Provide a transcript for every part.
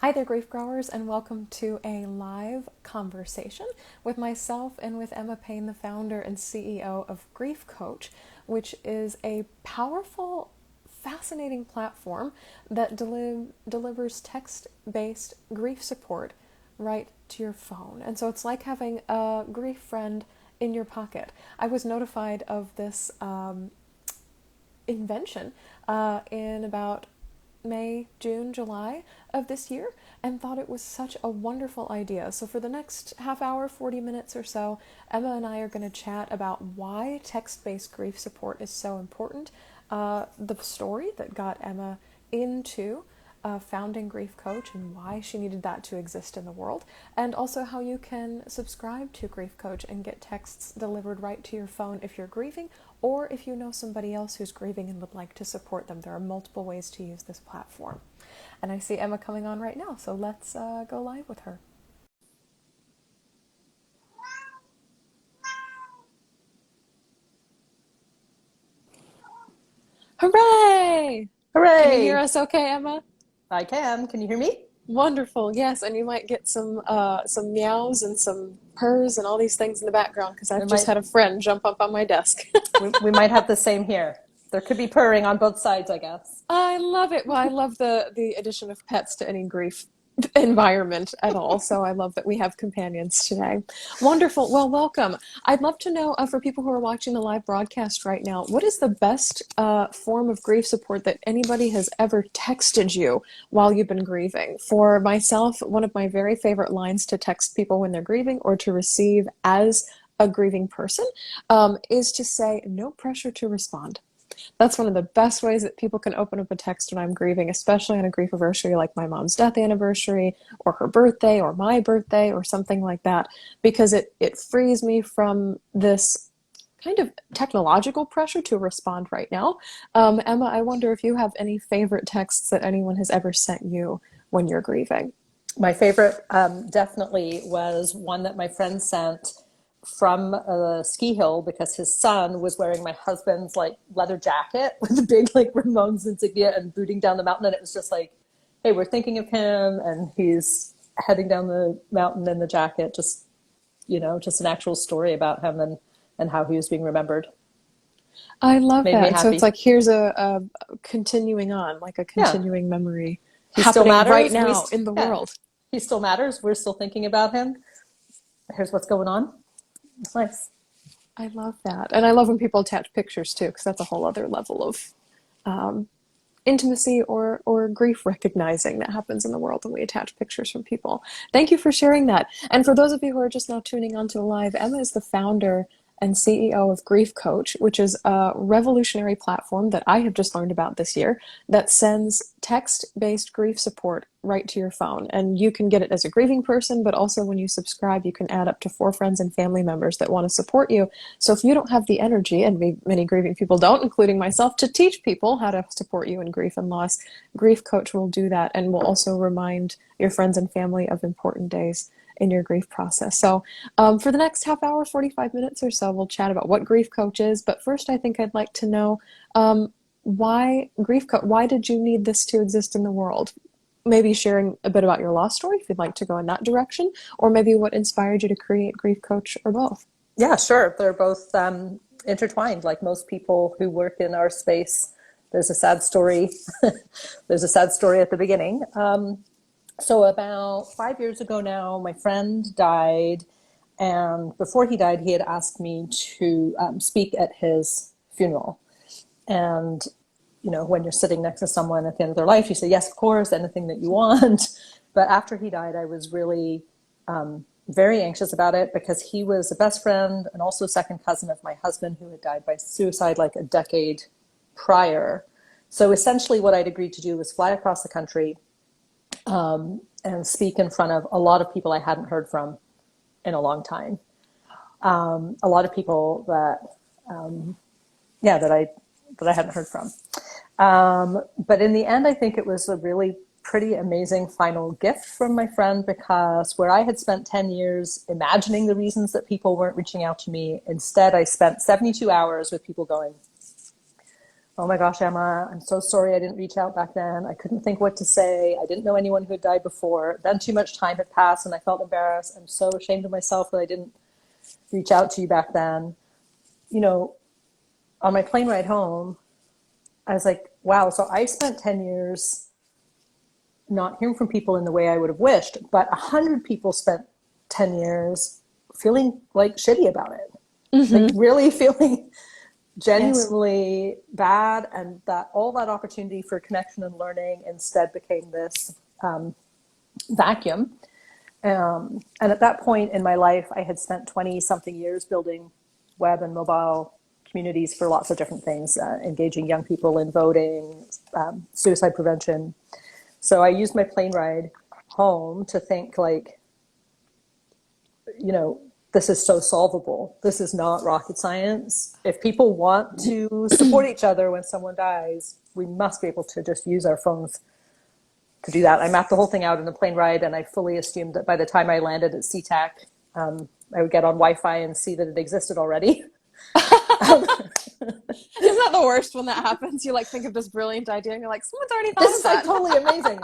Hi there, grief growers, and welcome to a live conversation with myself and with Emma Payne, the founder and CEO of Grief Coach, which is a powerful, fascinating platform that delivers text-based grief support right to your phone. And so it's like having a grief friend in your pocket. I was notified of this invention in about May, June, July of this year, and thought it was such a wonderful idea. So for the next half hour, 40 minutes or so, Emma and I are going to chat about why text-based grief support is so important, the story that got Emma into founding Grief Coach and why she needed that to exist in the world, and also how you can subscribe to Grief Coach and get texts delivered right to your phone if you're grieving, or if you know somebody else who's grieving and would like to support them. There are multiple ways to use this platform. And I see Emma coming on right now, so let's go live with her. Hooray! Can you hear Hooray! us okay, Emma? I can. Can you hear me? Wonderful, yes, and you might get some meows and some purrs and all these things in the background because We I've just might had a friend jump up on my desk. we might have the same here. There could be purring on both sides, I guess. I love it. Well, I love the addition of pets to any grief environment at all. So I love that we have companions today. Wonderful. Well, welcome. I'd love to know for people who are watching the live broadcast right now, what is the best form of grief support that anybody has ever texted you while you've been grieving? For myself, one of my very favorite lines to text people when they're grieving or to receive as a grieving person is to say, no pressure to respond. That's one of the best ways that people can open up a text when I'm grieving, especially on a grief anniversary like my mom's death anniversary or her birthday or my birthday or something like that, because it frees me from this kind of technological pressure to respond right now. Emma, I wonder if you have any favorite texts that anyone has ever sent you when you're grieving. My favorite definitely was one that my friend sent from a ski hill because his son was wearing my husband's like leather jacket with a big like Ramones insignia and booting down the mountain. And it was just like, hey, we're thinking of him and he's heading down the mountain in the jacket. Just, just an actual story about him and how he was being remembered. I love Made me that. So it's happy. like here's a continuing on, like a Yeah. continuing memory He still happening right matters. now in the Yeah, world. he still matters. We're still thinking about him. Here's what's going on. It's nice. I love that. And I love when people attach pictures too, because that's a whole other level of um, intimacy or grief recognizing that happens in the world when we attach pictures from people. Thank you for sharing that. And for those of you who are just now tuning onto the live, Emma is the founder and CEO of Grief Coach, which is a revolutionary platform that I have just learned about this year that sends text-based grief support right to your phone. And you can get it as a grieving person, but also when you subscribe, you can add up to 4 friends and family members that want to support you. So if you don't have the energy, and many grieving people don't, including myself, to teach people how to support you in grief and loss, Grief Coach will do that and will also remind your friends and family of important days in your grief process. So for the next half hour, 45 minutes or so, we'll chat about what Grief Coach is. But first, I think I'd like to know why Grief Coach, why did you need this to exist in the world? Maybe sharing a bit about your loss story if you'd like to go in that direction, or maybe what inspired you to create Grief Coach, or both. Yeah, sure. They're both intertwined. Like most people who work in our space, there's a sad story. There's a sad story at the beginning. So about 5 years ago now, my friend died. And before he died, he had asked me to speak at his funeral. And, when you're sitting next to someone at the end of their life, you say, yes, of course, anything that you want. But after he died, I was really very anxious about it because he was a best friend and also second cousin of my husband who had died by suicide like a decade prior. So essentially what I'd agreed to do was fly across the country and speak in front of a lot of people I hadn't heard from in a long time. A lot of people that I hadn't heard from. But in the end, I think it was a really pretty amazing final gift from my friend because where I had spent 10 years imagining the reasons that people weren't reaching out to me, instead I spent 72 hours with people going, oh my gosh, Emma, I'm so sorry I didn't reach out back then. I couldn't think what to say. I didn't know anyone who had died before. Then too much time had passed and I felt embarrassed. I'm so ashamed of myself that I didn't reach out to you back then. You know, on my plane ride home, I was like, wow, so I spent 10 years not hearing from people in the way I would have wished, but 100 people spent 10 years feeling like shitty about it. Like Mm-hmm. really feeling Yes. genuinely bad, and that all that opportunity for connection and learning instead became this vacuum. And at that point in my life, I had spent 20 something years building web and mobile communities for lots of different things, engaging young people in voting, suicide prevention. So I used my plane ride home to think like, you know, this is so solvable. This is not rocket science. If people want to support each other when someone dies, we must be able to just use our phones to do that. I mapped the whole thing out in the plane ride, and I fully assumed that by the time I landed at SeaTac, I would get on Wi-Fi and see that it existed already. Isn't that the worst when that happens? You like think of this brilliant idea and you're like, someone's already This thought of is like that. totally amazing.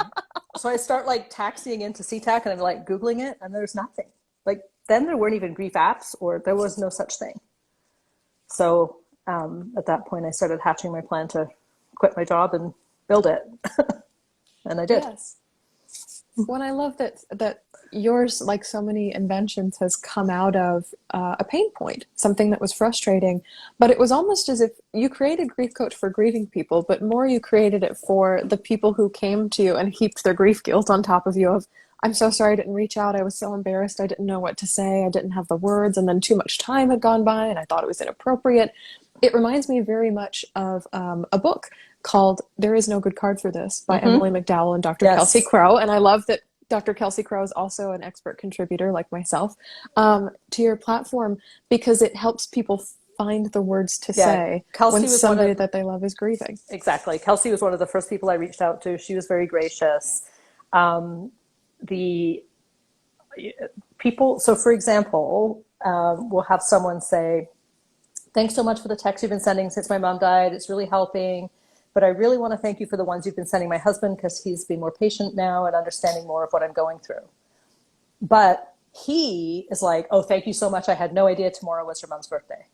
So I start like taxiing into SeaTac and I'm like Googling it, and there's nothing. Like then there weren't even grief apps, or there was no such thing. So at that point, I started hatching my plan to quit my job and build it, and I did. Yes. Well, I love that yours, like so many inventions, has come out of a pain point, something that was frustrating. But it was almost as if you created Grief Coach for grieving people, but more you created it for the people who came to you and heaped their grief guilt on top of you of, I'm so sorry I didn't reach out. I was so embarrassed. I didn't know what to say. I didn't have the words. And then too much time had gone by and I thought it was inappropriate. It reminds me very much of a book called There Is No Good Card for This by Emily Mm-hmm. McDowell and Dr. Kelsey Yes. Crowe. And I love that Dr. Kelsey Crowe is also an expert contributor like myself to your platform because it helps people find the words to Yeah. say when Kelsey was one somebody of, that they love is grieving. exactly. Kelsey was one of the first people I reached out to. She was very gracious. The people, so for example, we'll have someone say, thanks so much for the text you've been sending since my mom died. It's really helping. But I really want to thank you for the ones you've been sending my husband because he's been more patient now and understanding more of what I'm going through. But he is like, oh, thank you so much. I had no idea tomorrow was your mom's birthday.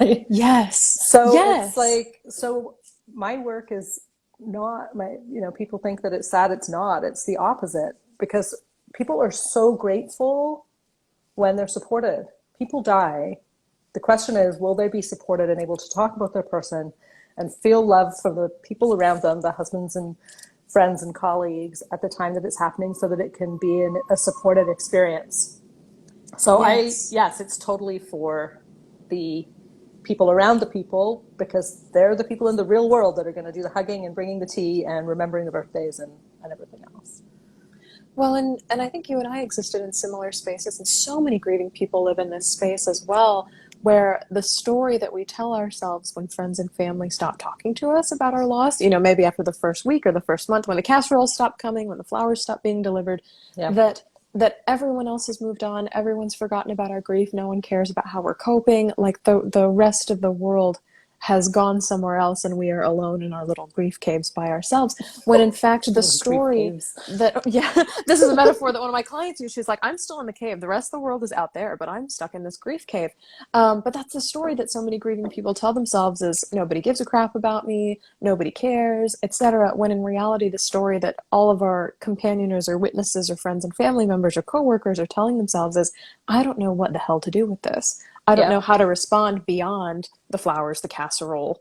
Right. Yes. So it's Yes. like, so my work is not my, you know, people think that it's sad. It's not. It's the opposite because people are so grateful when they're supported. People die. The question is, will they be supported and able to talk about their person and feel love from the people around them, the husbands and friends and colleagues at the time that it's happening so that it can be a supportive experience. So Yes. yes, it's totally for the people around the people because they're the people in the real world that are going to do the hugging and bringing the tea and remembering the birthdays and everything else. Well, and I think you and I existed in similar spaces, and so many grieving people live in this space as well, where the story that we tell ourselves when friends and family stop talking to us about our loss, maybe after the first week or the first month, when the casseroles stop coming, when the flowers stop being delivered, Yeah. that everyone else has moved on, everyone's forgotten about our grief, no one cares about how we're coping, like the rest of the world has gone somewhere else and we are alone in our little grief caves by ourselves when in fact the Little grief story caves. that yeah this is a metaphor that one of my clients used. She's like, I'm still in the cave, the rest of the world is out there, but I'm stuck in this grief cave. But that's the story that so many grieving people tell themselves is nobody gives a crap about me, nobody cares, etc., when in reality the story that all of our companioners or witnesses or friends and family members or coworkers are telling themselves is, I don't know what the hell to do with this. I don't Yeah. know how to respond beyond the flowers, the casserole,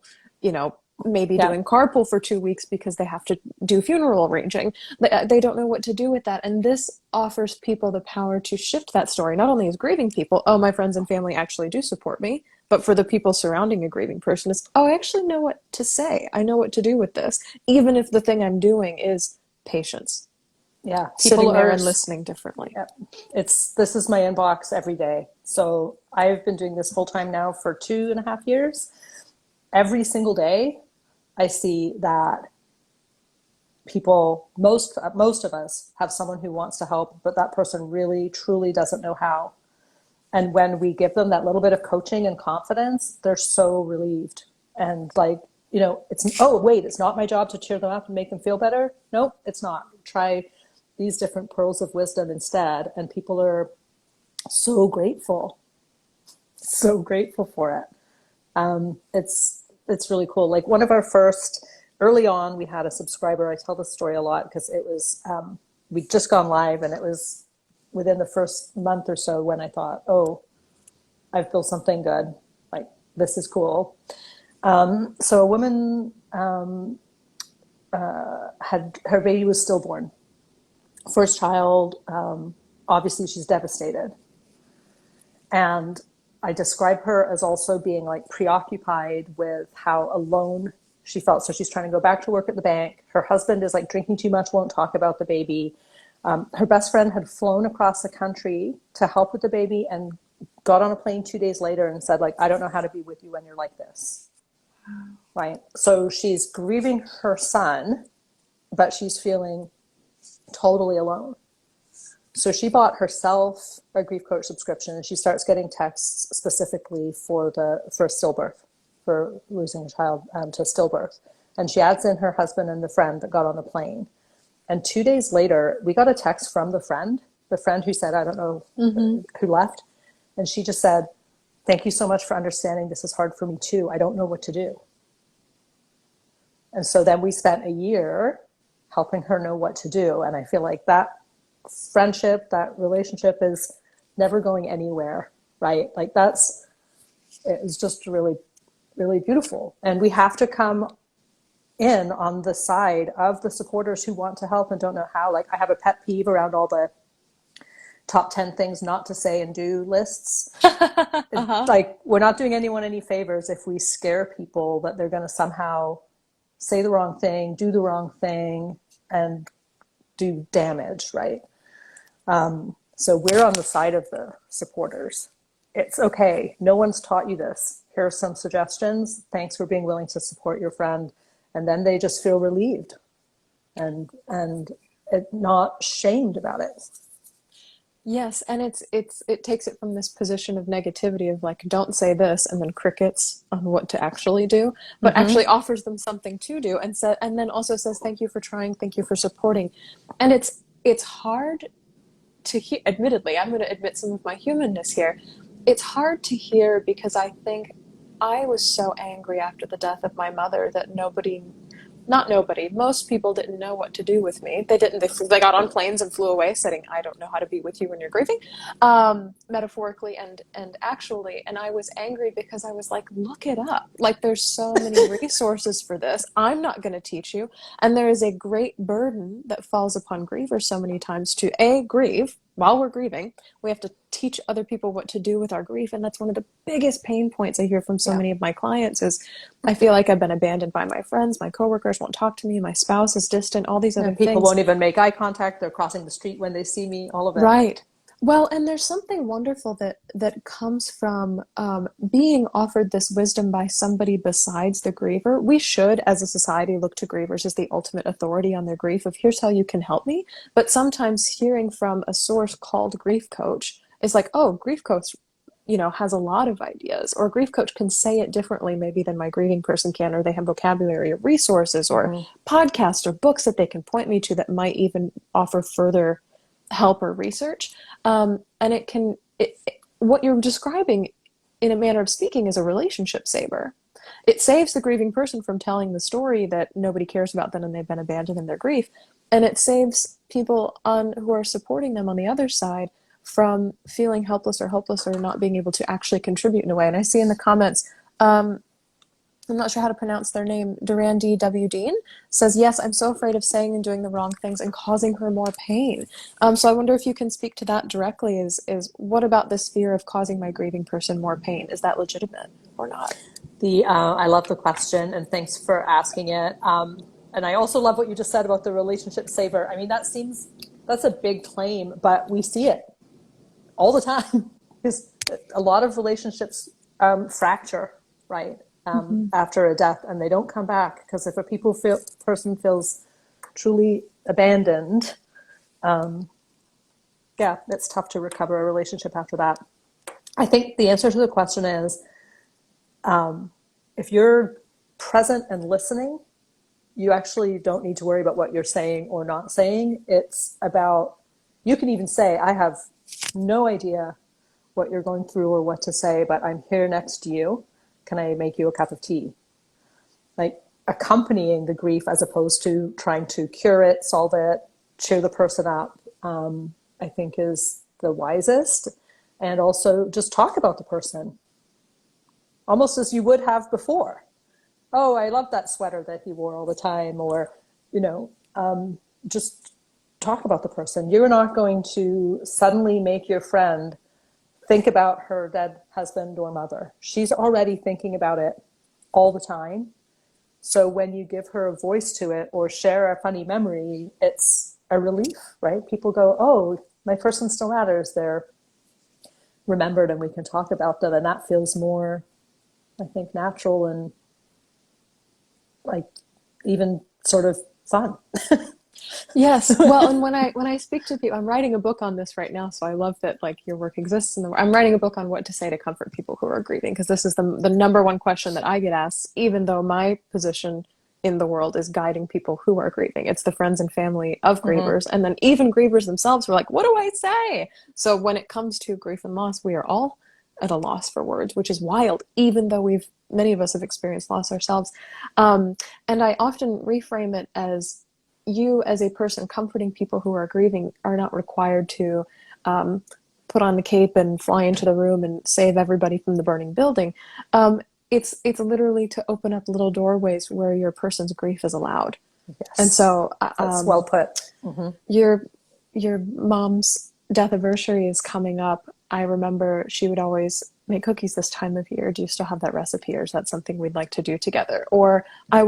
maybe Yeah. doing carpool for 2 weeks because they have to do funeral arranging. They don't know what to do with that. And this offers people the power to shift that story, not only as grieving people, oh, my friends and family actually do support me, but for the people surrounding a grieving person is, oh, I actually know what to say. I know what to do with this, even if the thing I'm doing is patience, Yeah. People sitting there are, and listening differently. yeah, this is my inbox every day. So I've been doing this full time now for 2.5 years. Every single day, I see that people, most of us have someone who wants to help, but that person really truly doesn't know how. And when we give them that little bit of coaching and confidence, they're so relieved and like it's, oh, wait, it's not my job to cheer them up and make them feel better. Nope, it's not. Try these different pearls of wisdom instead. And people are so grateful for it. It's really cool. Like one of our first, early on, we had a subscriber. I tell this story a lot because it was, we'd just gone live, and it was within the first month or so when I thought, oh, I've built something good. Like, this is cool. So a woman had, her baby was stillborn, first child. Obviously, she's devastated. And I describe her as also being like preoccupied with how alone she felt. So she's trying to go back to work at the bank. Her husband is like drinking too much, won't talk about the baby. Her best friend had flown across the country to help with the baby and got on a plane 2 days later and said, like, I don't know how to be with you when you're like this. Right. So she's grieving her son, but she's feeling totally alone. So she bought herself a grief coach subscription, and she starts getting texts specifically for stillbirth, for losing a child to stillbirth. And she adds in her husband and the friend that got on the plane. And 2 days later, we got a text from the friend who said, I don't know who left. And she just said, thank you so much for understanding. This is hard for me too. I don't know what to do. And so then we spent a year helping her know what to do. And I feel like that friendship, that relationship is never going anywhere, right? Like it's just really, really beautiful. And we have to come in on the side of the supporters who want to help and don't know how. Like, I have a pet peeve around all the top 10 things not to say and do lists. Like, we're not doing anyone any favors if we scare people that they're going to somehow say the wrong thing, do the wrong thing, and do damage, right? So we're on the side of the supporters. It's okay. No one's taught you this. Here are some suggestions. Thanks for being willing to support your friend. And then they just feel relieved and not shamed about it. Yes, and it takes it from this position of negativity of like, don't say this, and then crickets on what to actually do, but actually offers them something to do, and then also says thank you for trying, thank you for supporting. And it's hard to hear. Admittedly, I'm going to admit some of my humanness here. It's hard to hear because I think I was so angry after the death of my mother that not nobody, most people didn't know what to do with me. They didn't. They got on planes and flew away saying, I don't know how to be with you when you're grieving, metaphorically and actually. And I was angry because I was like, look it up. Like, there's so many resources for this. I'm not going to teach you. And there is a great burden that falls upon grievers so many times to grieve. While we're grieving, we have to teach other people what to do with our grief. And that's one of the biggest pain points I hear from so many of my clients is, I feel like I've been abandoned by my friends, my coworkers won't talk to me, my spouse is distant, all these other things. People won't even make eye contact. They're crossing the street when they see me, all of that. Right. Well, and there's something wonderful that comes from being offered this wisdom by somebody besides the griever. We should, as a society, look to grievers as the ultimate authority on their grief of here's how you can help me. But sometimes hearing from a source called grief coach is like, oh, grief coach, has a lot of ideas, or a grief coach can say it differently maybe than my grieving person can, or they have vocabulary or resources or podcasts or books that they can point me to that might even offer further help or research. And what you're describing in a manner of speaking is a relationship saver. It saves the grieving person from telling the story that nobody cares about them and they've been abandoned in their grief. And it saves people who are supporting them on the other side from feeling helpless or hopeless or not being able to actually contribute in a way. And I see in the comments, I'm not sure how to pronounce their name, Durandi W. Dean says, yes, I'm so afraid of saying and doing the wrong things and causing her more pain. So I wonder if you can speak to that directly, is what about this fear of causing my grieving person more pain? Is that legitimate or not? I love the question, and thanks for asking it. And I also love what you just said about the relationship saver. I mean, that's a big claim, but we see it all the time. Because a lot of relationships fracture, right? After a death, and they don't come back, because if a person feels truly abandoned, it's tough to recover a relationship after that. I think the answer to the question is, if you're present and listening, you actually don't need to worry about what you're saying or not saying. It's about, you can even say, I have no idea what you're going through or what to say, but I'm here next to you. Can I make you a cup of tea? Like accompanying the grief as opposed to trying to cure it, solve it, cheer the person up, I think is the wisest. And also just talk about the person almost as you would have before. Oh, I love that sweater that he wore all the time, or, just talk about the person. You're not going to suddenly make your friend think about her dead husband or mother. She's already thinking about it all the time. So when you give her a voice to it or share a funny memory, it's a relief, right? People go, oh, my person still matters. They're remembered and we can talk about them. And that feels more, I think, natural and like even sort of fun. Yes. Well, and when I speak to people, I'm writing a book on this right now, so I love that like your work exists in the I'm writing a book on what to say to comfort people who are grieving, because this is the number one question that I get asked, even though my position in the world is guiding people who are grieving. It's the friends and family of grievers, and then even grievers themselves were like, what do I say? So when it comes to grief and loss, we are all at a loss for words, which is wild, even though many of us have experienced loss ourselves. And I often reframe it as, you as a person comforting people who are grieving are not required to put on the cape and fly into the room and save everybody from the burning building. It's literally to open up little doorways where your person's grief is allowed. Yes. And so that's well put. your mom's death anniversary is coming up. I remember she would always make cookies this time of year. Do you still have that recipe, or is that something we'd like to do together? Or I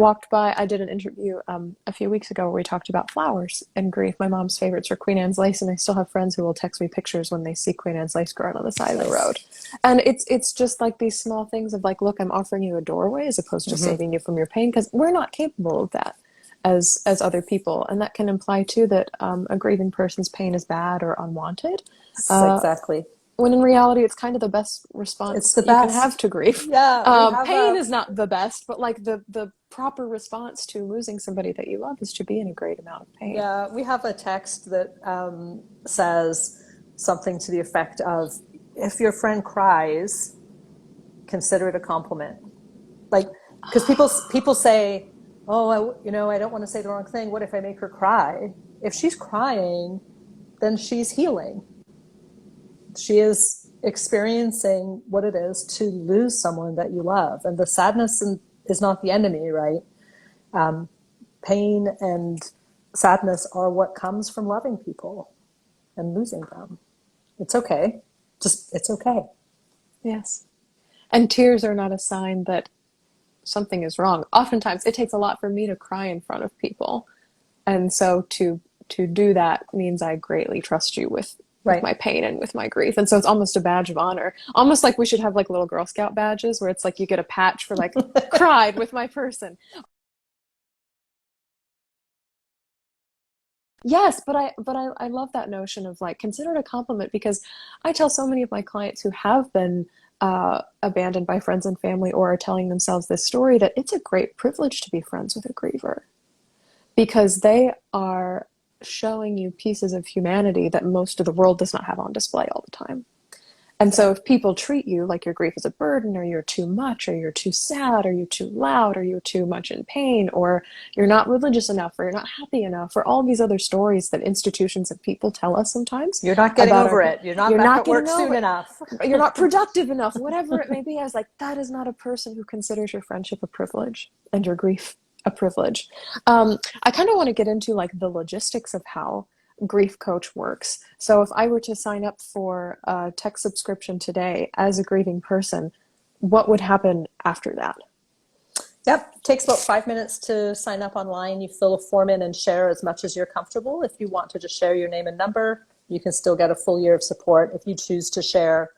did an interview a few weeks ago where we talked about flowers and grief. My mom's favorites are Queen Anne's lace, and I still have friends who will text me pictures when they see Queen Anne's lace growing on the side of the road. And it's just like these small things of like, look, I'm offering you a doorway as opposed to saving you from your pain, because we're not capable of that as other people. And that can imply too that a grieving person's pain is bad or unwanted. Exactly. When in reality, it's kind of the best response you can have to grief. Yeah, pain is not the best, but like the proper response to losing somebody that you love is to be in a great amount of pain. Yeah, we have a text that says something to the effect of, if your friend cries, consider it a compliment. Like, because people say, oh, I don't want to say the wrong thing. What if I make her cry? If she's crying, then she's healing. She is experiencing what it is to lose someone that you love. And the sadness is not the enemy, right? Pain and sadness are what comes from loving people and losing them. It's okay. It's okay. Yes. And tears are not a sign that something is wrong. Oftentimes, it takes a lot for me to cry in front of people. And so to do that means I greatly trust you with my pain and with my grief. And so it's almost a badge of honor. Almost like we should have like little Girl Scout badges where it's like you get a patch for like cried with my person. Yes, but I love that notion of like, consider it a compliment, because I tell so many of my clients who have been abandoned by friends and family or are telling themselves this story that it's a great privilege to be friends with a griever, because they are showing you pieces of humanity that most of the world does not have on display all the time. And so if people treat you like your grief is a burden, or you're too much, or you're too sad, or you're too loud, or you're too much in pain, or you're not religious enough, or you're not happy enough, or all these other stories that institutions and people tell us sometimes. You're not getting over it. You're not back at work soon enough. You're not productive enough, whatever it may be. I was like, that is not a person who considers your friendship a privilege and your grief a privilege. I kind of want to get into like the logistics of how Grief Coach works. So if I were to sign up for a tech subscription today as a grieving person, what would happen after that? Yep. It takes about 5 minutes to sign up online. You fill a form in and share as much as you're comfortable. If you want to just share your name and number, you can still get a full year of support. If you choose to share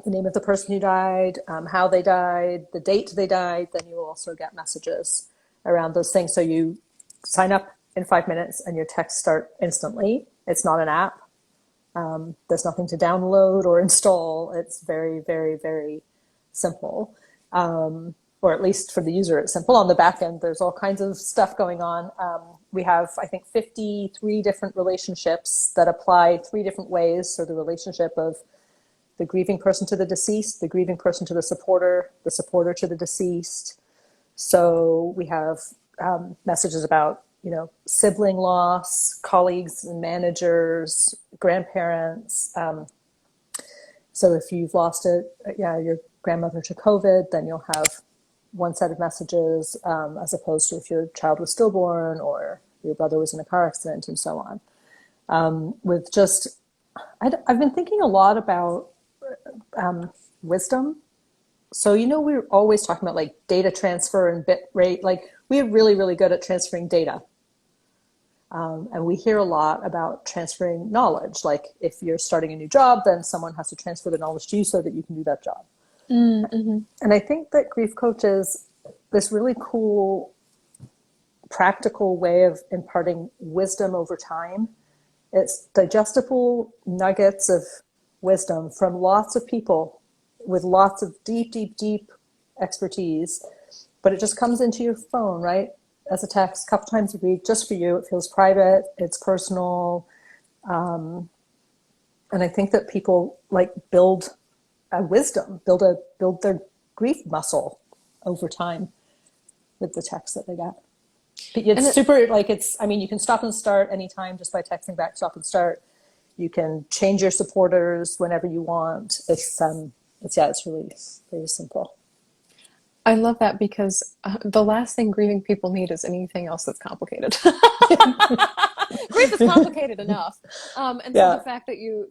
the name of the person who died, how they died, the date they died, then you will also get messages around those things. So you sign up in 5 minutes and your texts start instantly. It's not an app. There's nothing to download or install. It's very, very, very simple. or at least for the user, it's simple. On the back end, there's all kinds of stuff going on. We have, I think, 53 different relationships that apply 3 different ways. So the relationship of the grieving person to the deceased, the grieving person to the supporter to the deceased. So we have messages about, sibling loss, colleagues and managers, grandparents. So if you've lost your grandmother to COVID, then you'll have one set of messages, as opposed to if your child was stillborn or your brother was in a car accident and so on. I've been thinking a lot about wisdom. So, we're always talking about like data transfer and bit rate. Like we're really, really good at transferring data. And we hear a lot about transferring knowledge. Like if you're starting a new job, then someone has to transfer the knowledge to you so that you can do that job. Mm-hmm. And I think that grief coach is this really cool, practical way of imparting wisdom over time. It's digestible nuggets of wisdom from lots of people with lots of deep, deep, deep expertise, but it just comes into your phone, right? As a text a couple times a week, just for you. It feels private, it's personal. And I think that people like build a wisdom, build their grief muscle over time with the text that they get. But it's super, you can stop and start anytime just by texting back, stop and start. You can change your supporters whenever you want. It's really very simple. I love that because the last thing grieving people need is anything else that's complicated. Grief is complicated enough, and so the fact that you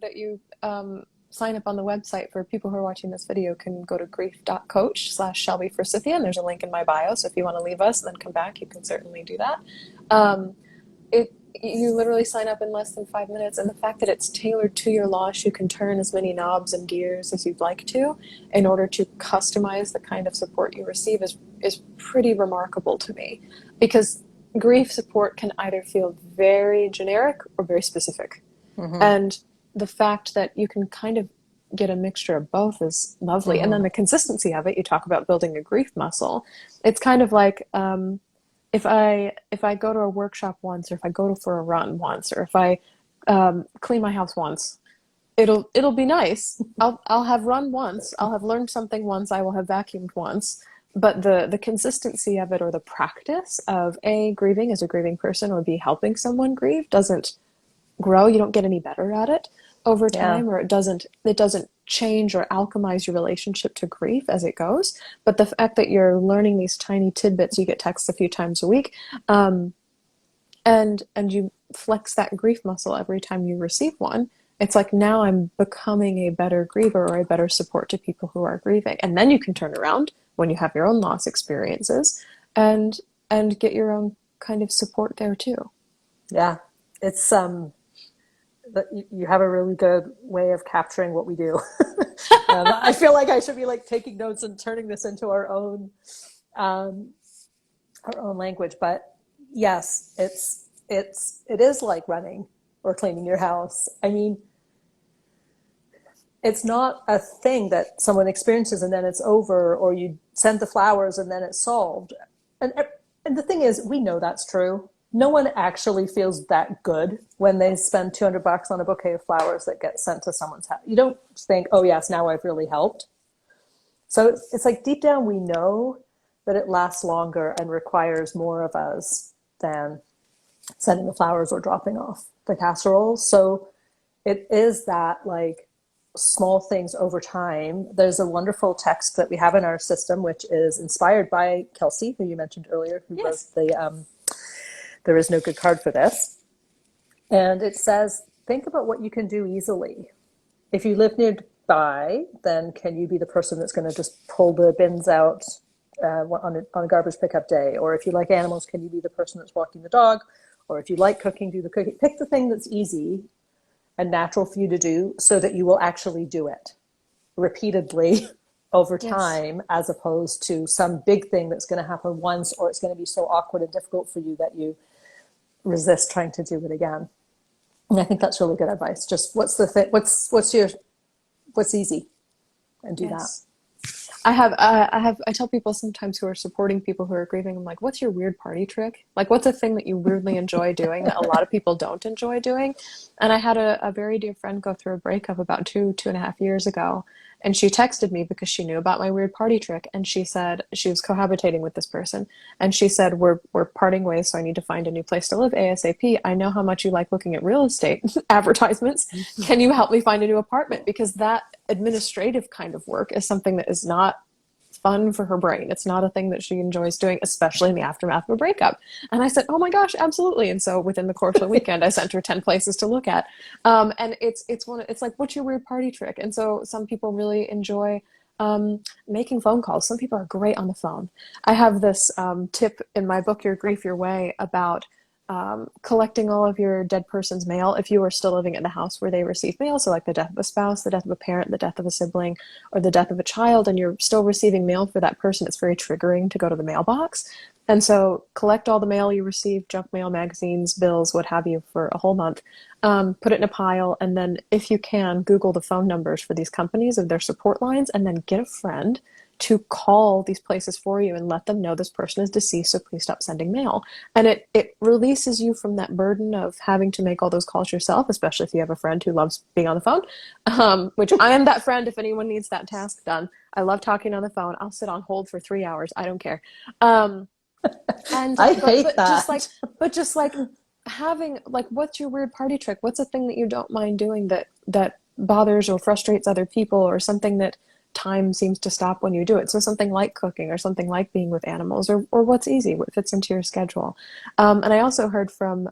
sign up on the website for people who are watching this video can go to grief.coach/Shelby Forsythia, and there's a link in my bio. So if you want to leave us and then come back, you can certainly do that. You literally sign up in less than 5 minutes, and the fact that it's tailored to your loss, you can turn as many knobs and gears as you'd like to in order to customize the kind of support you receive is pretty remarkable to me, because grief support can either feel very generic or very specific. Mm-hmm. And the fact that you can kind of get a mixture of both is lovely. Mm-hmm. And then the consistency of it, you talk about building a grief muscle. It's kind of like, if I go to a workshop once, or if I go for a run once, or if I clean my house once, it'll be nice. I'll have run once, I'll have learned something once, I will have vacuumed once. But the consistency of it, or the practice of A, grieving as a grieving person, or B, helping someone grieve, doesn't grow. You don't get any better at it over time, or it doesn't change or alchemize your relationship to grief as it goes. But the fact that you're learning these tiny tidbits, you get texts a few times a week, and you flex that grief muscle every time you receive one. It's like, now I'm becoming a better griever, or a better support to people who are grieving. And then you can turn around when you have your own loss experiences and get your own kind of support there too. Yeah, it's you have a really good way of capturing what we do. I feel like I should be like taking notes and turning this into our own language. But yes, it is like running or cleaning your house. I mean, it's not a thing that someone experiences and then it's over, or you send the flowers and then it's solved. And the thing is, we know that's true. No one actually feels that good when they spend $200 on a bouquet of flowers that get sent to someone's house. You don't think, oh yes, now I've really helped. So it's like deep down we know that it lasts longer and requires more of us than sending the flowers or dropping off the casseroles. So it is that like small things over time. There's a wonderful text that we have in our system, which is inspired by Kelsey, who you mentioned earlier, who wrote the There Is No Good Card for This. And it says, think about what you can do easily. If you live nearby, then can you be the person that's going to just pull the bins out on a garbage pickup day? Or if you like animals, can you be the person that's walking the dog? Or if you like cooking, do the cooking. Pick the thing that's easy and natural for you to do, so that you will actually do it repeatedly over time, as opposed to some big thing that's going to happen once, or it's going to be so awkward and difficult for you that you resist trying to do it again. And I think that's really good advice. Just what's the thing? What's easy, and do that. I tell people sometimes who are supporting people who are grieving, I'm like, what's your weird party trick? Like, what's a thing that you weirdly enjoy doing that a lot of people don't enjoy doing? And I had a very dear friend go through a breakup about 2.5 years ago. And she texted me because she knew about my weird party trick. And she said she was cohabitating with this person. And she said, we're parting ways, so I need to find a new place to live ASAP. I know how much you like looking at real estate advertisements. Can you help me find a new apartment? Because that administrative kind of work is something that is not fun for her brain. It's not a thing that she enjoys doing, especially in the aftermath of a breakup. And I said, "Oh my gosh, absolutely!" And so within the course of the weekend, I sent her 10 places to look at. And it's like, what's your weird party trick? And so some people really enjoy making phone calls. Some people are great on the phone. I have this tip in my book, Your Grief Your Way, about collecting all of your dead person's mail if you are still living in the house where they receive mail. So like the death of a spouse, the death of a parent, the death of a sibling, or the death of a child, and you're still receiving mail for that person, it's very triggering to go to the mailbox. And so collect all the mail you receive, junk mail, magazines, bills, what have you, for a whole month. Put it in a pile, and then if you can, Google the phone numbers for these companies of their support lines, and then get a friend to call these places for you and let them know this person is deceased, so please stop sending mail. And it releases you from that burden of having to make all those calls yourself, especially if you have a friend who loves being on the phone, which I am that friend if anyone needs that task done. I love talking on the phone. I'll sit on hold for 3 hours. I don't care. And I hate that. but just like having, like, what's your weird party trick? What's a thing that you don't mind doing that bothers or frustrates other people, or something that time seems to stop when you do it? So something like cooking, or something like being with animals, or what's easy, what fits into your schedule. And I also heard from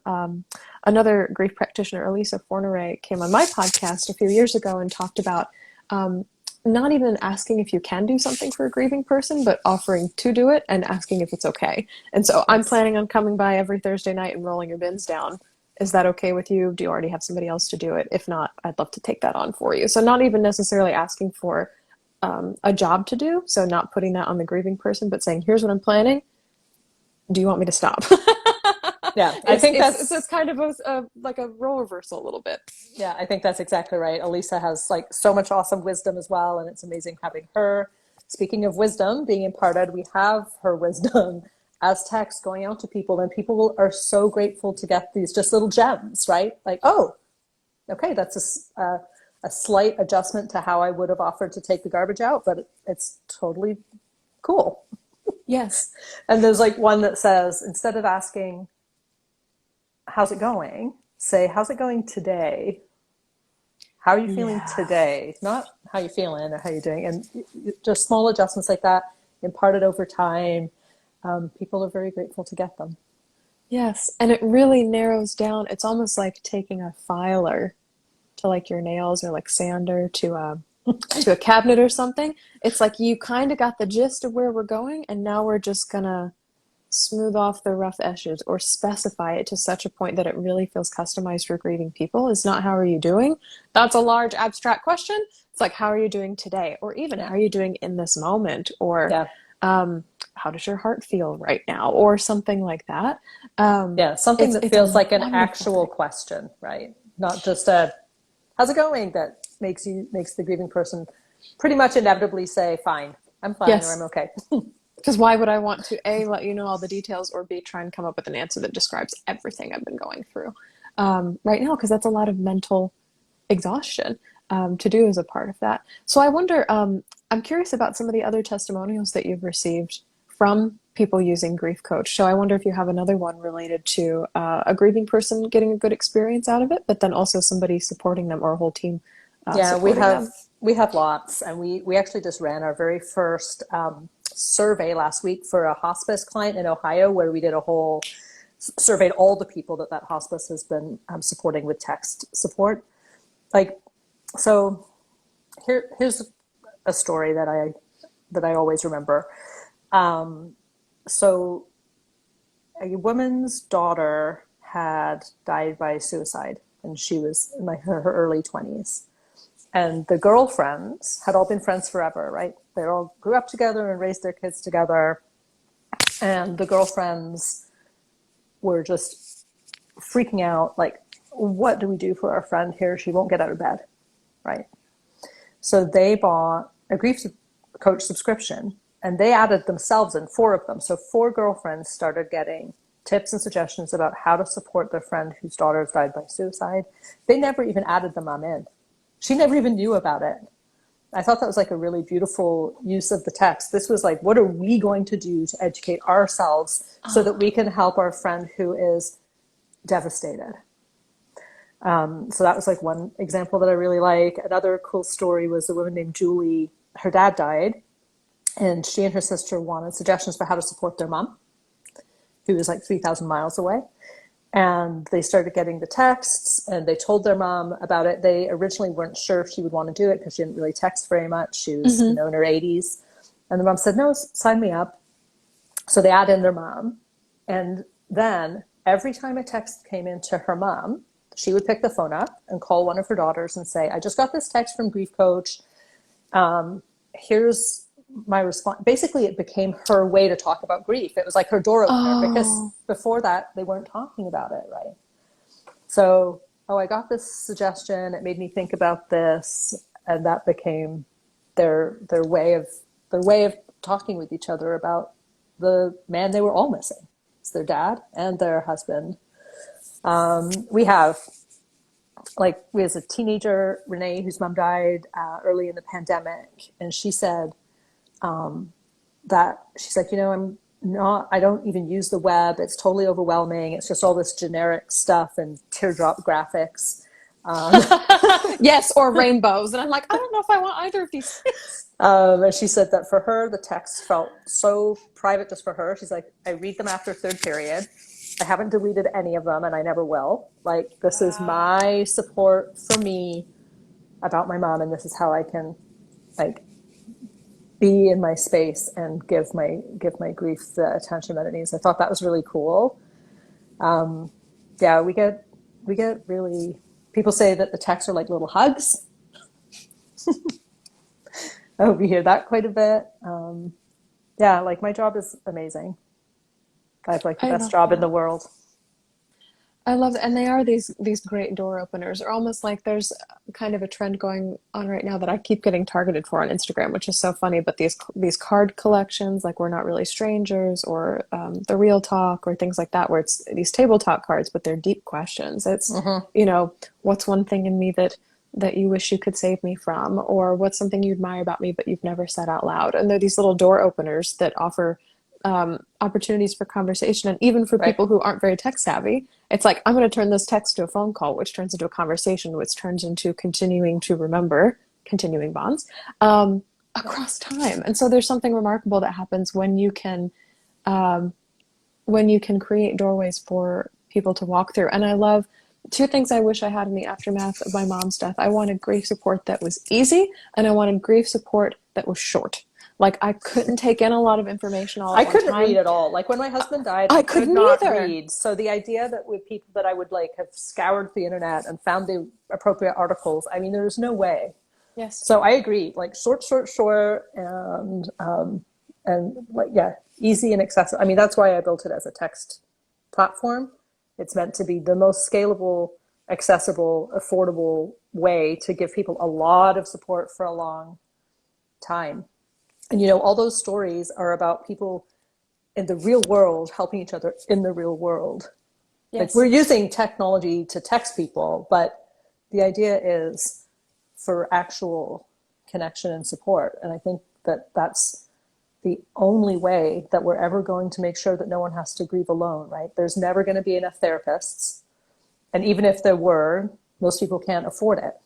another grief practitioner, Alica Forneret, came on my podcast a few years ago and talked about um, not even asking if you can do something for a grieving person, but offering to do it and asking if it's okay. And so I'm Yes. planning on coming by every Thursday night and rolling your bins down. Is that okay with you? Do you already have somebody else to do it? If not, I'd love to take that on for you. So not even necessarily asking for a job to do. So not putting that on the grieving person, but saying, here's what I'm planning. Do you want me to stop? Yeah, I think It's kind of like a role reversal a little bit. yeah, I think that's exactly right. Alica has like so much awesome wisdom as well, and it's amazing having her. Speaking of wisdom being imparted, we have her wisdom as text going out to people, and people are so grateful to get these just little gems, right? Like, oh, okay, that's a slight adjustment to how I would have offered to take the garbage out, but it's totally cool. Yes. And there's like one that says, instead of asking, how's it going? Say, how's it going today? How are you feeling Yeah. today? Not how you feeling or how you're doing. And just small adjustments like that, imparted over time. People are very grateful to get them. Yes. And it really narrows down. It's almost like taking a filer to like your nails, or like sander to a cabinet or something. It's like you kind of got the gist of where we're going, and now we're just gonna smooth off the rough edges, or specify it to such a point that it really feels customized for grieving people. It's not how are you doing? That's a large abstract question. It's like, how are you doing today? Or even, Yeah. how are you doing in this moment? Or Yeah. how does your heart feel right now? Or something like that. Yeah. Something that It's a feels like an wonderful actual thing. question, right? Not just a, how's it going? That makes the grieving person pretty much inevitably say, fine, I'm fine, or I'm Yes. okay. Because why would I want to A, let you know all the details, or B, try and come up with an answer that describes everything I've been going through right now? Because that's a lot of mental exhaustion to do as a part of that. So I wonder, I'm curious about some of the other testimonials that you've received from people using Grief Coach. So I wonder if you have another one related to a grieving person getting a good experience out of it, but then also somebody supporting them, or a whole team Yeah, supporting them. we have lots, and we actually just ran our very first survey last week for a hospice client in Ohio, where we did a whole surveyed all the people that hospice has been supporting with text support. Like, so here's a story that I always remember. So a woman's daughter had died by suicide, and she was in like her early 20s. And the girlfriends had all been friends forever, right? They all grew up together and raised their kids together. And the girlfriends were just freaking out, like, what do we do for our friend here? She won't get out of bed, right? So they bought a grief coach subscription, and they added themselves in, 4 of them. So 4 girlfriends started getting tips and suggestions about how to support their friend whose daughter has died by suicide. They never even added the mom in. She never even knew about it. I thought that was like a really beautiful use of the text. This was like, what are we going to do to educate ourselves so that we can help our friend who is devastated? So that was like one example that I really like. Another cool story was a woman named Julie. Her dad died, and she and her sister wanted suggestions for how to support their mom, who was like 3,000 miles away. And they started getting the texts, and they told their mom about it. They originally weren't sure if she would want to do it because she didn't really text very much. She was, in her 80s. And the mom said, no, sign me up. So they add in their mom. And then every time a text came into her mom, she would pick the phone up and call one of her daughters and say, I just got this text from Grief Coach. Here's my response. Basically, it became her way to talk about grief. It was like her door opener, because before that, they weren't talking about it, right? So, I got this suggestion. It made me think about this, and that became their way of talking with each other about the man they were all missing. It's their dad and their husband. We have, like, we as a teenager, Renee, whose mom died early in the pandemic, and she said that she's like, I don't even use the web. It's totally overwhelming. It's just all this generic stuff and teardrop graphics. Yes, or rainbows. And I'm like, I don't know if I want either of these things. And she said that for her, the text felt so private just for her. She's like, I read them after 3rd period. I haven't deleted any of them, and I never will. Like, this is my support for me about my mom, and this is how I can, like, be in my space and give my grief the attention that it needs. I thought that was really cool. We get really, people say that the texts are like little hugs. We hear that quite a bit. Like, my job is amazing. I have like the best job in the world. I love it. And they are these great door openers. They're almost like there's kind of a trend going on right now that I keep getting targeted for on Instagram, which is so funny. But these card collections, like We're Not Really Strangers, or The Real Talk, or things like that, where it's these tabletop cards, but they're deep questions. It's, what's one thing in me that you wish you could save me from, or what's something you admire about me but you've never said out loud. And they're these little door openers that offer opportunities for conversation, and even for people who aren't very tech savvy, it's like, I'm going to turn this text to a phone call, which turns into a conversation, which turns into continuing to remember, continuing bonds across time. And so there's something remarkable that happens when you can create doorways for people to walk through. And I love 2 things I wish I had in the aftermath of my mom's death. I wanted grief support that was easy, and I wanted grief support that was short. Like, I couldn't take in a lot of information all at one time. I couldn't read at all. Like, when my husband died, I could not read. So the idea that with people that I would like have scoured the internet and found the appropriate articles, I mean, there's no way. Yes. So I agree. Like, short, and like, easy and accessible. I mean, that's why I built it as a text platform. It's meant to be the most scalable, accessible, affordable way to give people a lot of support for a long time. And, all those stories are about people in the real world helping each other in the real world. Yes. Like, we're using technology to text people, but the idea is for actual connection and support. And I think that that's the only way that we're ever going to make sure that no one has to grieve alone, right? There's never going to be enough therapists. And even if there were, most people can't afford it,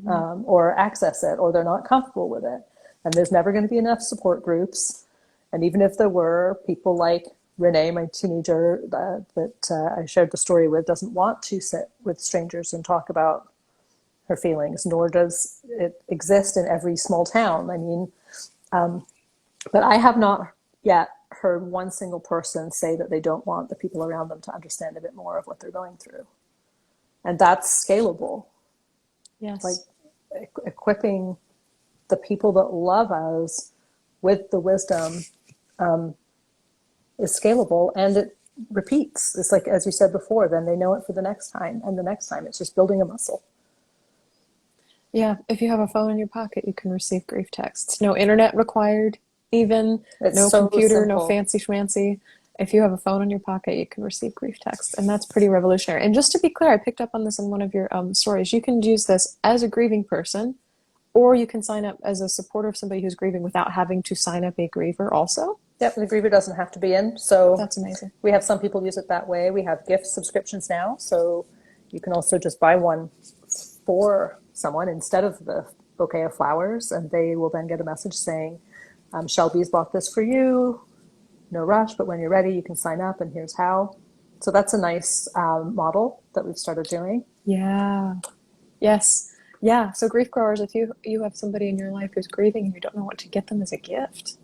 or access it, or they're not comfortable with it. And there's never going to be enough support groups. And even if there were, people like Renee, my teenager that I shared the story with, doesn't want to sit with strangers and talk about her feelings, nor does it exist in every small town. I mean, but I have not yet heard one single person say that they don't want the people around them to understand a bit more of what they're going through. And that's scalable. Yes. Like, equipping the people that love us with the wisdom is scalable, and it repeats. It's like, as you said before, then they know it for the next time and the next time. It's just building a muscle. Yeah, if you have a phone in your pocket, you can receive grief texts. No internet required, even It's no so computer, no simple. fancy schmancy. If you have a phone in your pocket, you can receive grief texts, and that's pretty revolutionary. And just to be clear, I picked up on this in one of your stories. You can use this as a grieving person, or you can sign up as a supporter of somebody who's grieving without having to sign up a griever also. Yep, the griever doesn't have to be in. So That's amazing. we have some people use it that way. We have gift subscriptions now. So you can also just buy one for someone instead of the bouquet of flowers. And they will then get a message saying, Shelby's bought this for you. No rush, but when you're ready, you can sign up and here's how. So that's a nice model that we've started doing. Yeah. Yes. Yeah. So grief growers, if you have somebody in your life who's grieving and you don't know what to get them as a gift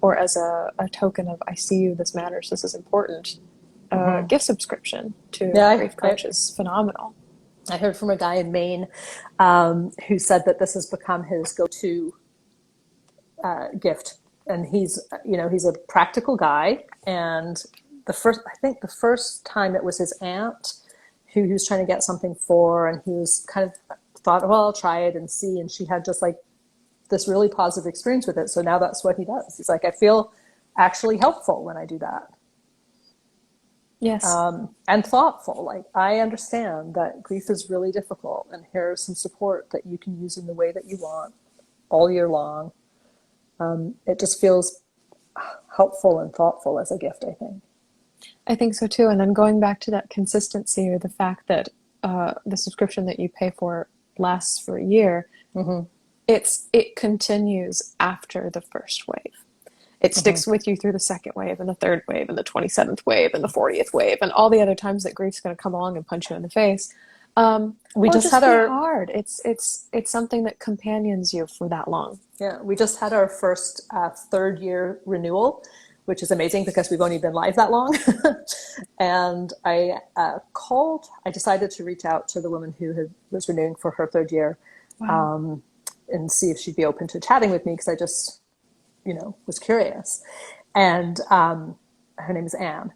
or as a token of I see you, this matters, this is important, gift subscription to Yeah, a grief coach is phenomenal. I heard from a guy in Maine who said that this has become his go-to gift, and he's a practical guy. And I think the first time it was his aunt who he was trying to get something for, and he was kind of thought, well, I'll try it and see, and she had just like this really positive experience with it. So now that's what he does. He's like, I feel actually helpful when I do that. Yes. And thoughtful. Like, I understand that grief is really difficult, and here's some support that you can use in the way that you want all year long. It just feels helpful and thoughtful as a gift, I think. I think so too. And then going back to that consistency or the fact that the subscription that you pay for lasts for a year, it continues after the first wave. It sticks with you through the second wave and the third wave and the 27th wave and the 40th wave and all the other times that grief's going to come along and punch you in the face. We or just just had be our hard. It's something that companions you for that long. Yeah, we just had our first third year renewal, which is amazing because we've only been live that long. And I decided to reach out to the woman who was renewing for her third year, Wow. and see if she'd be open to chatting with me because I just, was curious. And her name is Anne,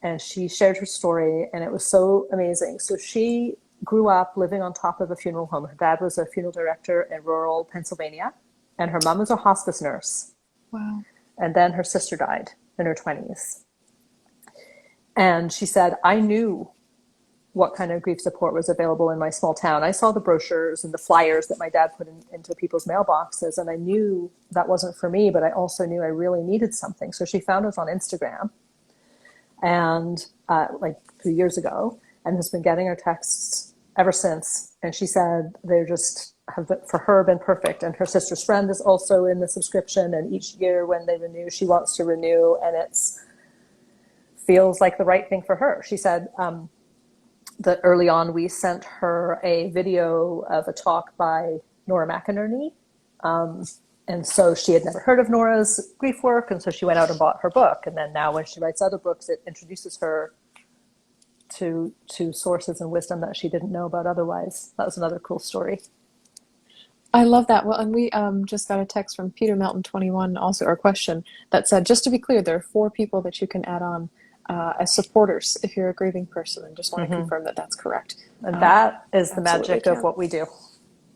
and she shared her story, and it was so amazing. So she grew up living on top of a funeral home. Her dad was a funeral director in rural Pennsylvania, and her mom was a hospice nurse. Wow. And then her sister died in her 20s. And she said, I knew what kind of grief support was available in my small town. I saw the brochures and the flyers that my dad put into people's mailboxes, and I knew that wasn't for me, but I also knew I really needed something. So she found us on Instagram, and like 3 years ago, and has been getting our texts ever since. And she said they're just have, for her, been perfect. And her sister's friend is also in the subscription, and each year when they renew, she wants to renew, and it's feels like the right thing for her. She said that early on we sent her a video of a talk by Nora McInerney. And so she had never heard of Nora's grief work, and so she went out and bought her book. And then now when she writes other books, it introduces her to sources and wisdom that she didn't know about otherwise. That was another cool story. I love that. Well, and we just got a text from Peter Melton 21, also our question that said, just to be clear, there are 4 people that you can add on as supporters if you're a grieving person, and just want to confirm that that's correct. And that is the Absolutely magic of can. what we do.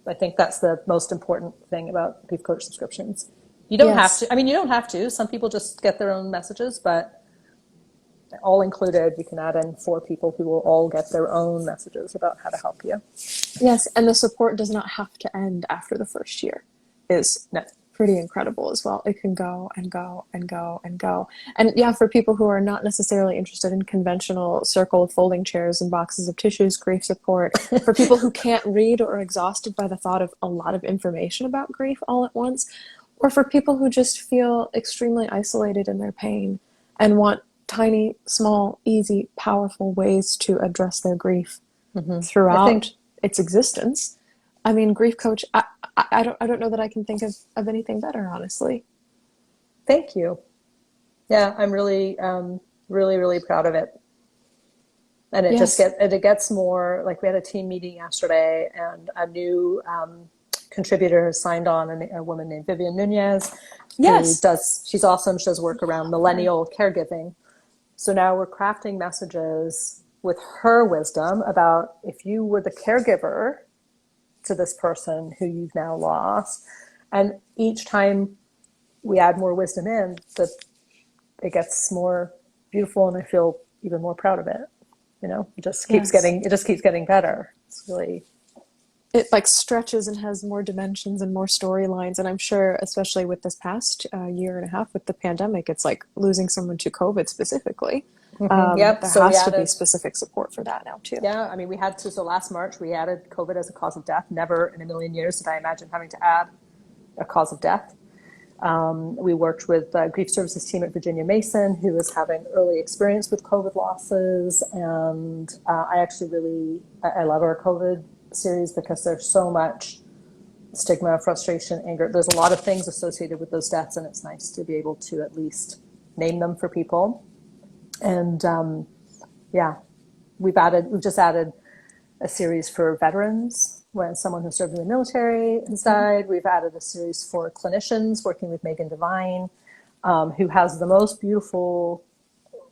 I think that's the most important thing about grief coach subscriptions. You don't have Yes. to. I mean, you don't have to. Some people just get their own messages, but all included, you can add in 4 people who will all get their own messages about how to help you. Yes, and the support does not have to end after the first year. Is No. pretty incredible as well. It can go and go and go and go. And yeah, for people who are not necessarily interested in conventional circle of folding chairs and boxes of tissues, grief support, for people who can't read or are exhausted by the thought of a lot of information about grief all at once, or for people who just feel extremely isolated in their pain and want tiny, small, easy, powerful ways to address their grief throughout its existence. I mean, grief coach, I don't know that I can think of anything better, honestly. Thank you. Yeah, I'm really, really, really proud of it. And Yes. it gets more, like we had a team meeting yesterday, and a new contributor signed on, a woman named Vivian Nunez, Yes. she's awesome. She does work around millennial caregiving. So now we're crafting messages with her wisdom about if you were the caregiver to this person who you've now lost. And each time we add more wisdom in, it gets more beautiful, and I feel even more proud of it. It just keeps Yes. getting better. It's really, It like stretches and has more dimensions and more storylines. And I'm sure, especially with this past year and a half with the pandemic, it's like losing someone to COVID specifically. yep. There So we has to be added, specific support for that now too. yeah, I mean, so last March we added COVID as a cause of death. Never in a million years did I imagine having to add a cause of death. We worked with the grief services team at Virginia Mason, who was having early experience with COVID losses. And I actually I love our COVID series because there's so much stigma, frustration, anger. There's a lot of things associated with those deaths, and it's nice to be able to at least name them for people. And yeah, we've just added a series for veterans when someone who served in the military has died. We've added a series for clinicians, working with Megan Devine, who has the most beautiful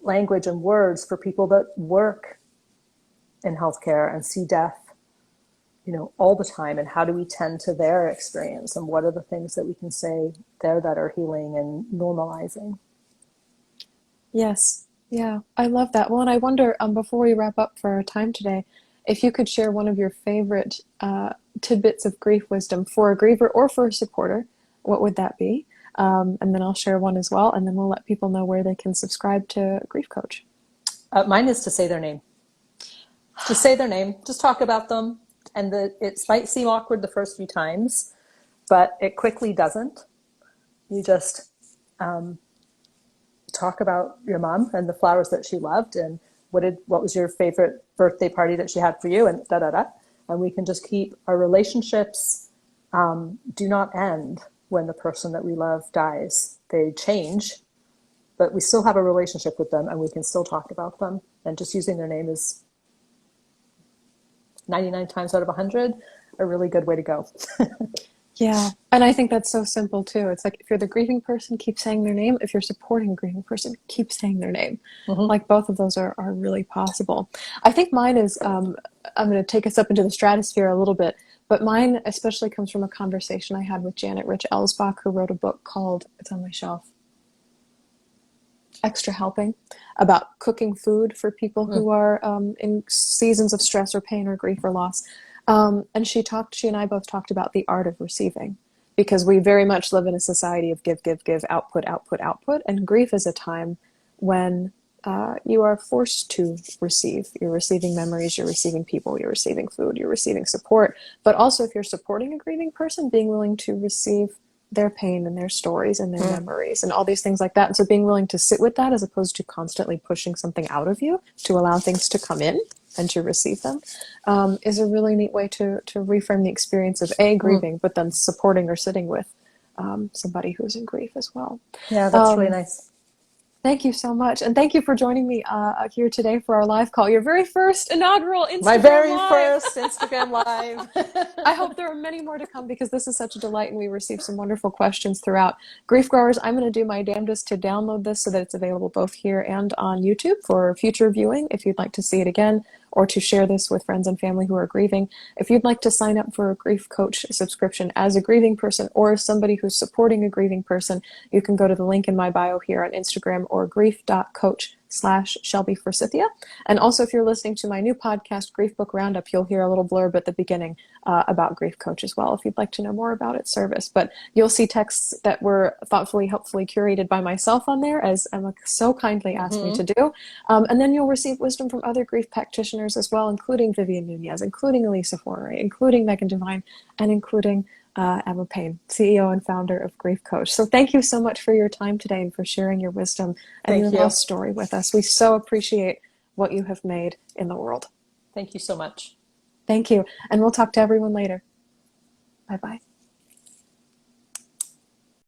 language and words for people that work in healthcare and see death, all the time. And how do we tend to their experience, and what are the things that we can say there that are healing and normalizing? Yes. Yeah, I love that. Well, and I wonder, before we wrap up for our time today, if you could share one of your favorite tidbits of grief wisdom for a griever or for a supporter, what would that be? And then I'll share one as well, and then we'll let people know where they can subscribe to Grief Coach. Mine is to say their name. Just say their name. Just talk about them. And it might seem awkward the first few times, but it quickly doesn't. You just talk about your mom and the flowers that she loved, and what was your favorite birthday party that she had for you, and da da da. And we can just keep our relationships do not end when the person that we love dies. They change, but we still have a relationship with them, and we can still talk about them. And just using their name is 99 times out of 100 a really good way to go. Yeah, and I think that's so simple too. It's like if you're the grieving person, keep saying their name. If you're supporting a grieving person, keep saying their name. Like both of those are really possible. I think mine is, I'm going to take us up into the stratosphere a little bit, but mine especially comes from a conversation I had with Janet Rich Ellsbach, who wrote a book called, it's on my shelf, Extra Helping, about cooking food for people who are in seasons of stress or pain or grief or loss. And she and I both talked about the art of receiving, because we very much live in a society of give, give, give, output, output, output. And grief is a time when you are forced to receive. You're receiving memories, you're receiving people, you're receiving food, you're receiving support. But also, if you're supporting a grieving person, being willing to receive their pain and their stories and their memories and all these things like that. And so being willing to sit with that, as opposed to constantly pushing something out of you, to allow things to come in and to receive them, is a really neat way to reframe the experience of grieving, but then supporting or sitting with somebody who's in grief as well. Yeah, that's really nice. Thank you so much. And thank you for joining me here today for our live call. Your very first inaugural Instagram My very Live. first Instagram Live. I hope there are many more to come, because this is such a delight and we received some wonderful questions throughout. Grief Growers, I'm going to do my damnedest to download this so that it's available both here and on YouTube for future viewing if you'd like to see it again, or to share this with friends and family who are grieving. If you'd like to sign up for a Grief Coach subscription as a grieving person or as somebody who's supporting a grieving person, you can go to the link in my bio here on Instagram, or grief.coach/Shelby Forsythia. And also, if you're listening to my new podcast, Grief Book Roundup, you'll hear a little blurb at the beginning about Grief Coach as well, if you'd like to know more about its service. But you'll see texts that were thoughtfully, helpfully curated by myself on there, as Emma so kindly asked me to do. And then you'll receive wisdom from other grief practitioners as well, including Vivian Nunez, including Alica Forneret, including Megan Devine, and including Emma Payne, CEO and founder of Grief Coach. So thank you so much for your time today and for sharing your wisdom and your lost story with us. We so appreciate what you have made in the world. Thank you so much. Thank you. And we'll talk to everyone later. Bye-bye.